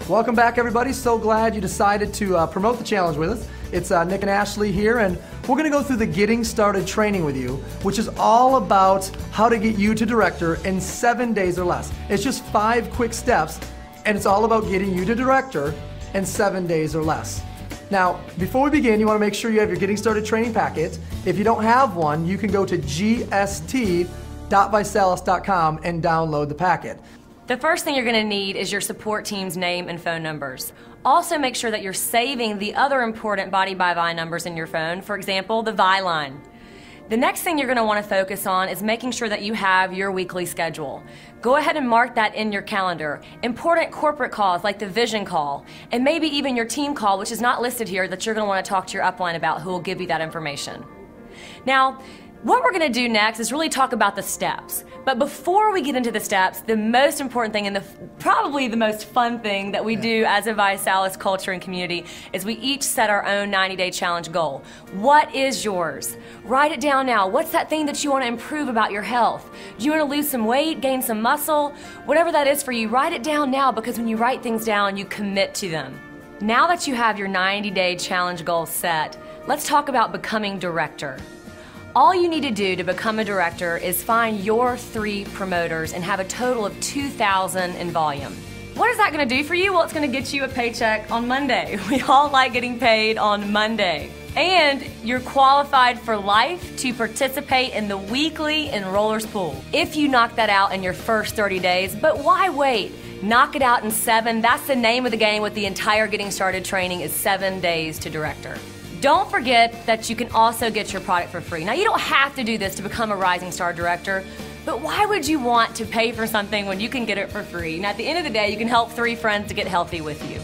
Welcome back, everybody. So glad you decided to promote the challenge with us. It's Nick and Ashley here, and we're going to go through the Getting Started training with you, which is all about how to get you to director in 7 days or less. It's just 5 quick steps, and it's all about getting you to director in 7 days or less. Now, before we begin, you want to make sure you have your Getting Started training packet. If you don't have one, you can go to gst.visalis.com and download the packet. The first thing you're going to need is your support team's name and phone numbers. Also make sure that you're saving the other important Body by Vi numbers in your phone, for example, the Vi line. The next thing you're going to want to focus on is making sure that you have your weekly schedule. Go ahead and mark that in your calendar. Important corporate calls like the vision call, and maybe even your team call, which is not listed here, that you're going to want to talk to your upline about, who will give you that information. Now, what we're going to do next is really talk about the steps. But before we get into the steps, the most important thing and probably the most fun thing that we do as a ViSalus culture and community is we each set our own 90-day challenge goal. What is yours? Write it down now. What's that thing that you want to improve about your health? Do you want to lose some weight, gain some muscle? Whatever that is for you, write it down now, because when you write things down, you commit to them. Now that you have your 90-day challenge goal set, let's talk about becoming director. All you need to do to become a director is find your 3 promoters and have a total of 2,000 in volume. What is that going to do for you? Well, it's going to get you a paycheck on Monday. We all like getting paid on Monday. And you're qualified for life to participate in the weekly Enrollers Pool if you knock that out in your first 30 days. But why wait? Knock it out in 7. That's the name of the game with the entire Getting Started training, is 7 days to director. Don't forget that you can also get your product for free. Now, you don't have to do this to become a Rising Star Director, but why would you want to pay for something when you can get it for free? And at the end of the day, you can help 3 friends to get healthy with you.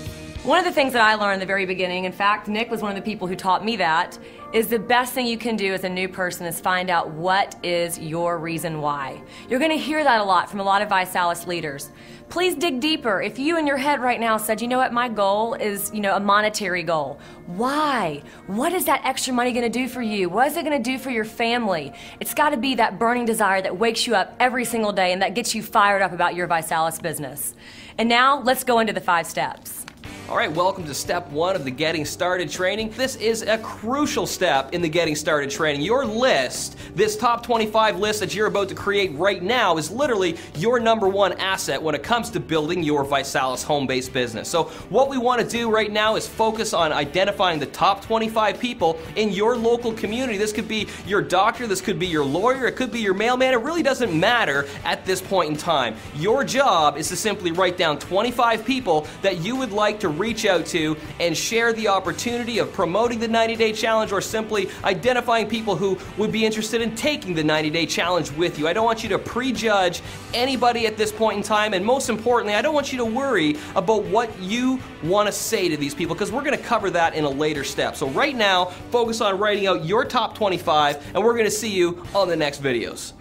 One of the things that I learned in the very beginning, in fact, Nick was one of the people who taught me that, is the best thing you can do as a new person is find out what is your reason why. You're going to hear that a lot from a lot of ViSalus leaders. Please dig deeper. If you in your head right now said, you know what, my goal is, a monetary goal. Why? What is that extra money going to do for you? What is it going to do for your family? It's got to be that burning desire that wakes you up every single day and that gets you fired up about your ViSalus business. And now let's go into the 5 steps. All right, welcome to step 1 of the Getting Started training. This is a crucial step in the Getting Started training. Your list, this top 25 list that you're about to create right now, is literally your #1 asset when it comes to building your ViSalus home-based business. So what we want to do right now is focus on identifying the top 25 people in your local community. This could be your doctor, this could be your lawyer, it could be your mailman. It really doesn't matter at this point in time. Your job is to simply write down 25 people that you would like to reach out to and share the opportunity of promoting the 90-day challenge, or simply identifying people who would be interested in taking the 90-day challenge with you. I don't want you to prejudge anybody at this point in time, and most importantly, I don't want you to worry about what you want to say to these people, because we're going to cover that in a later step. So right now, focus on writing out your top 25, and we're going to see you on the next videos.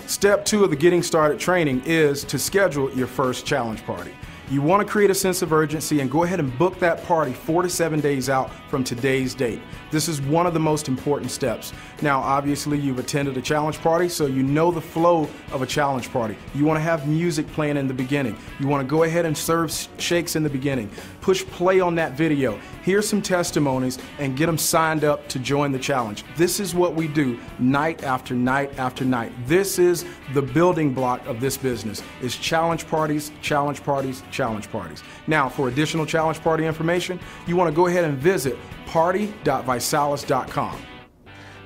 Step 2 of the Getting Started training is to schedule your first challenge party. You want to create a sense of urgency and go ahead and book that party 4 to 7 days out from today's date. This is one of the most important steps. Now, obviously, you've attended a challenge party, so you know the flow of a challenge party. You want to have music playing in the beginning. You want to go ahead and serve shakes in the beginning. Push play on that video. Hear some testimonies and get them signed up to join the challenge. This is what we do night after night after night. This is the building block of this business, is challenge parties, challenge parties, challenge parties. Now, for additional challenge party information, you want to go ahead and visit party.visalis.com.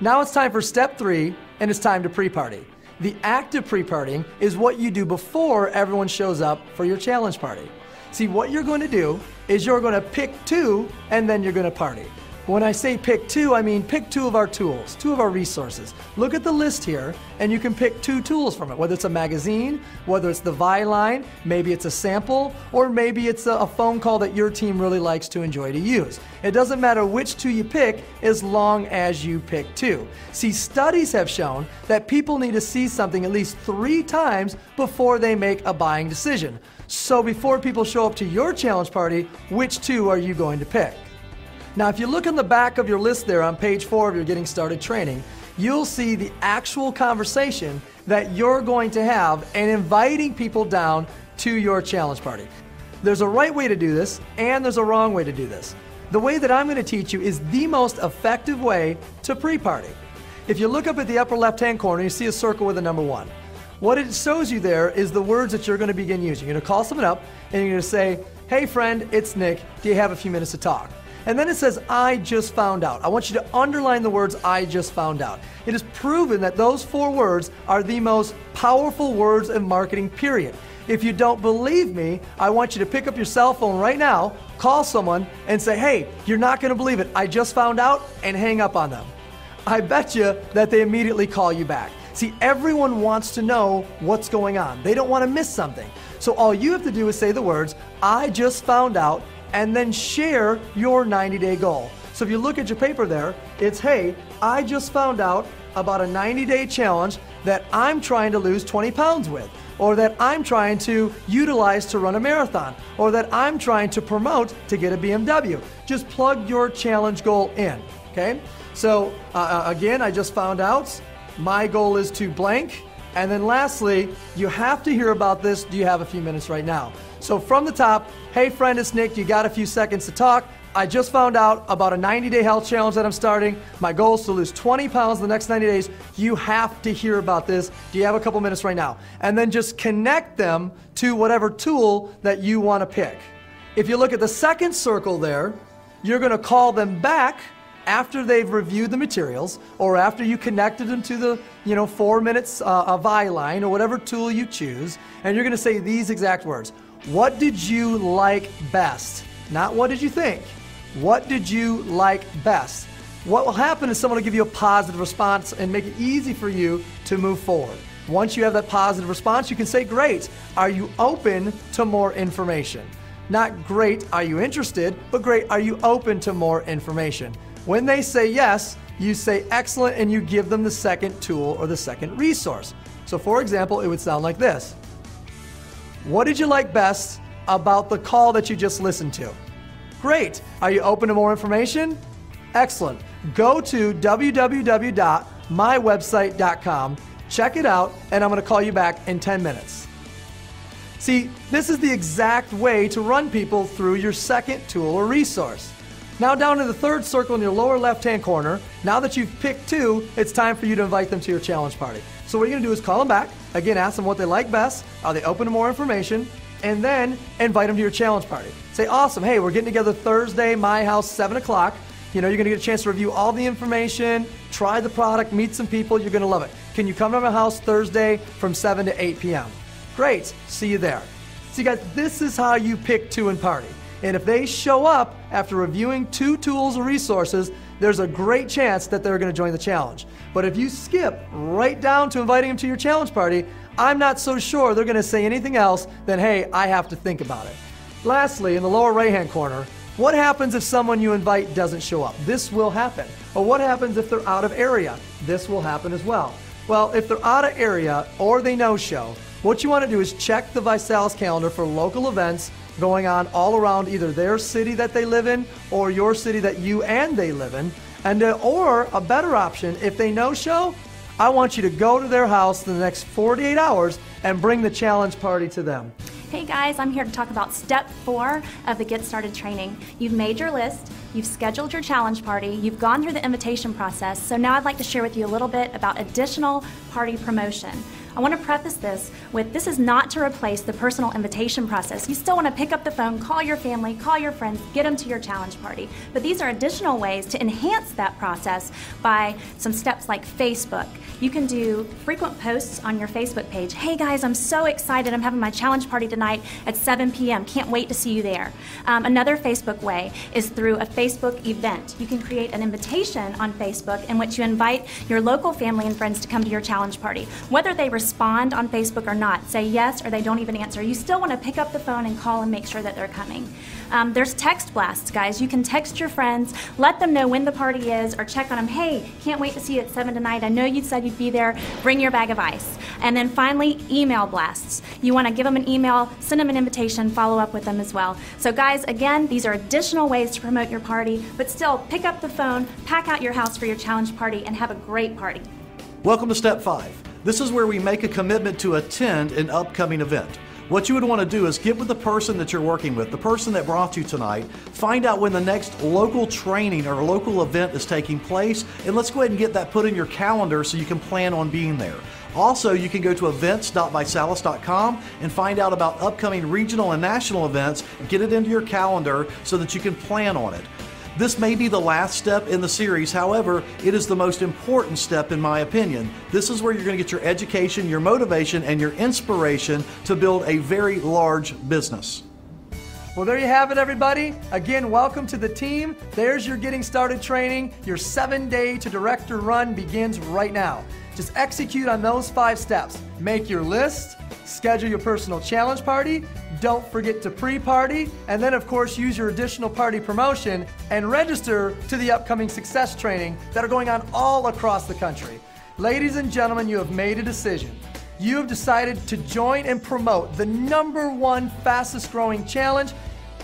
Now it's time for step 3, and it's time to pre-party. The act of pre-partying is what you do before everyone shows up for your challenge party. See, what you're going to do is you're going to pick 2, and then you're going to party. When I say pick 2, I mean pick 2 of our tools, 2 of our resources. Look at the list here, and you can pick 2 tools from it, whether it's a magazine, whether it's the Vi line, maybe it's a sample, or maybe it's a phone call that your team really likes to enjoy to use. It doesn't matter which 2 you pick, as long as you pick 2. See, studies have shown that people need to see something at least 3 times before they make a buying decision. So before people show up to your challenge party, which 2 are you going to pick? Now, if you look on the back of your list there on page 4 of your Getting Started training, you'll see the actual conversation that you're going to have and inviting people down to your challenge party. there's a right way to do this and there's a wrong way to do this. The way that I'm going to teach you is the most effective way to pre-party. If you look up at the upper left-hand corner, you see a circle with a number 1. What it shows you there is the words that you're going to begin using. You're going to call someone up and you're going to say, "Hey friend, it's Nick. Do you have a few minutes to talk?" And then it says, "I just found out." I want you to underline the words, "I just found out." It is proven that those 4 words are the most powerful words in marketing, period. If you don't believe me, I want you to pick up your cell phone right now, call someone, and say, "Hey, you're not going to believe it. I just found out," and hang up on them. I bet you that they immediately call you back. See, everyone wants to know what's going on. They don't want to miss something. So all you have to do is say the words, "I just found out," and then share your 90-day goal. So if you look at your paper there, it's, "Hey, I just found out about a 90-day challenge that I'm trying to lose 20 pounds with, or that I'm trying to utilize to run a marathon, or that I'm trying to promote to get a BMW." Just plug your challenge goal in, okay? So again, I just found out, my goal is to blank. And then lastly, you have to hear about this. Do you have a few minutes right now? So from the top, "Hey friend, it's Nick. You got a few seconds to talk? I just found out about a 90-day health challenge that I'm starting. My goal is to lose 20 pounds in the next 90 days. You have to hear about this. Do you have a couple minutes right now?" And then just connect them to whatever tool that you want to pick. If you look at the second circle there, you're going to call them back after they've reviewed the materials, or after you connected them to the 4 minutes of Vyline or whatever tool you choose, and you're going to say these exact words. What did you like best? Not what did you think. What did you like best? What will happen is someone will give you a positive response and make it easy for you to move forward. Once you have that positive response, you can say, "Great, are you open to more information?" Not "Great, are you interested?" but "Great, are you open to more information?" When they say yes, you say "Excellent," and you give them the second tool or the second resource. So for example, it would sound like this. What did you like best about the call that you just listened to? Great. Are you open to more information? Excellent. Go to www.mywebsite.com, check it out, and I'm going to call you back in 10 minutes. See, this is the exact way to run people through your second tool or resource. Now down to the third circle in your lower left-hand corner, now that you've picked 2, it's time for you to invite them to your challenge party. So what you're going to do is call them back, again ask them what they like best, are they open to more information, and then invite them to your challenge party. Say, "Awesome, hey, we're getting together Thursday, my house, 7 o'clock. You're going to get a chance to review all the information, try the product, meet some people, you're going to love it. Can you come to my house Thursday from 7 to 8 p.m.? Great, see you there." See guys, this is how you pick 2 and party. And if they show up after reviewing 2 tools or resources, there's a great chance that they're going to join the challenge. But if you skip right down to inviting them to your challenge party, I'm not so sure they're going to say anything else than, "Hey, I have to think about it." Lastly, in the lower right-hand corner, what happens if someone you invite doesn't show up? This will happen. Or what happens if they're out of area? This will happen as well. Well, if they're out of area or they no-show, what you want to do is check the ViSalus calendar for local events going on all around either their city that they live in or your city that you and they live in. And or a better option, if they no-show, I want you to go to their house in the next 48 hours and bring the challenge party to them. Hey guys, I'm here to talk about step 4 of the Get Started training. You've made your list, you've scheduled your challenge party, you've gone through the invitation process, so now I'd like to share with you a little bit about additional party promotion. I want to preface this with, this is not to replace the personal invitation process. You still want to pick up the phone, call your family, call your friends, get them to your challenge party. But these are additional ways to enhance that process by some steps like Facebook. You can do frequent posts on your Facebook page. "Hey guys, I'm so excited. I'm having my challenge party tonight at 7 p.m. Can't wait to see you there." Another Facebook way is through a Facebook event. You can create an invitation on Facebook in which you invite your local family and friends to come to your challenge party. Whether they respond on Facebook or not, say yes or they don't even answer, you still want to pick up the phone and call and make sure that they're coming. There's text blasts, guys. You can text your friends, let them know when the party is, or check on them. "Hey, can't wait to see you at 7 tonight. I know you said you'd be there. Bring your bag of ice." And then finally, email blasts. You want to give them an email, send them an invitation, follow up with them as well. So guys, again, these are additional ways to promote your party, but still pick up the phone, pack out your house for your challenge party, and have a great party. Welcome to Step 5. This is where we make a commitment to attend an upcoming event. What you would want to do is get with the person that you're working with, the person that brought you tonight, find out when the next local training or local event is taking place, and let's go ahead and get that put in your calendar so you can plan on being there. Also, you can go to events.vysalis.com and find out about upcoming regional and national events, get it into your calendar so that you can plan on it. This may be the last step in the series, however, it is the most important step in my opinion. This is where you're going to get your education, your motivation, and your inspiration to build a very large business. Well, there you have it, everybody. Again, welcome to the team. There's your Getting Started training. Your 7-day to director run begins right now. Just execute on those 5 steps. Make your list, schedule your personal challenge party, don't forget to pre-party, and then of course use your additional party promotion and register to the upcoming success training that are going on all across the country. Ladies and gentlemen, you have made a decision. You have decided to join and promote the #1 fastest growing challenge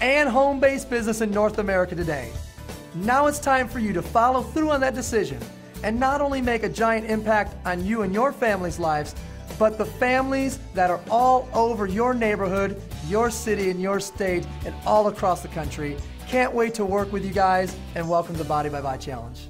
and home-based business in North America today. Now it's time for you to follow through on that decision and not only make a giant impact on you and your family's lives, but the families that are all over your neighborhood, your city, and your state, and all across the country. Can't wait to work with you guys, and welcome to Body by Vi Challenge.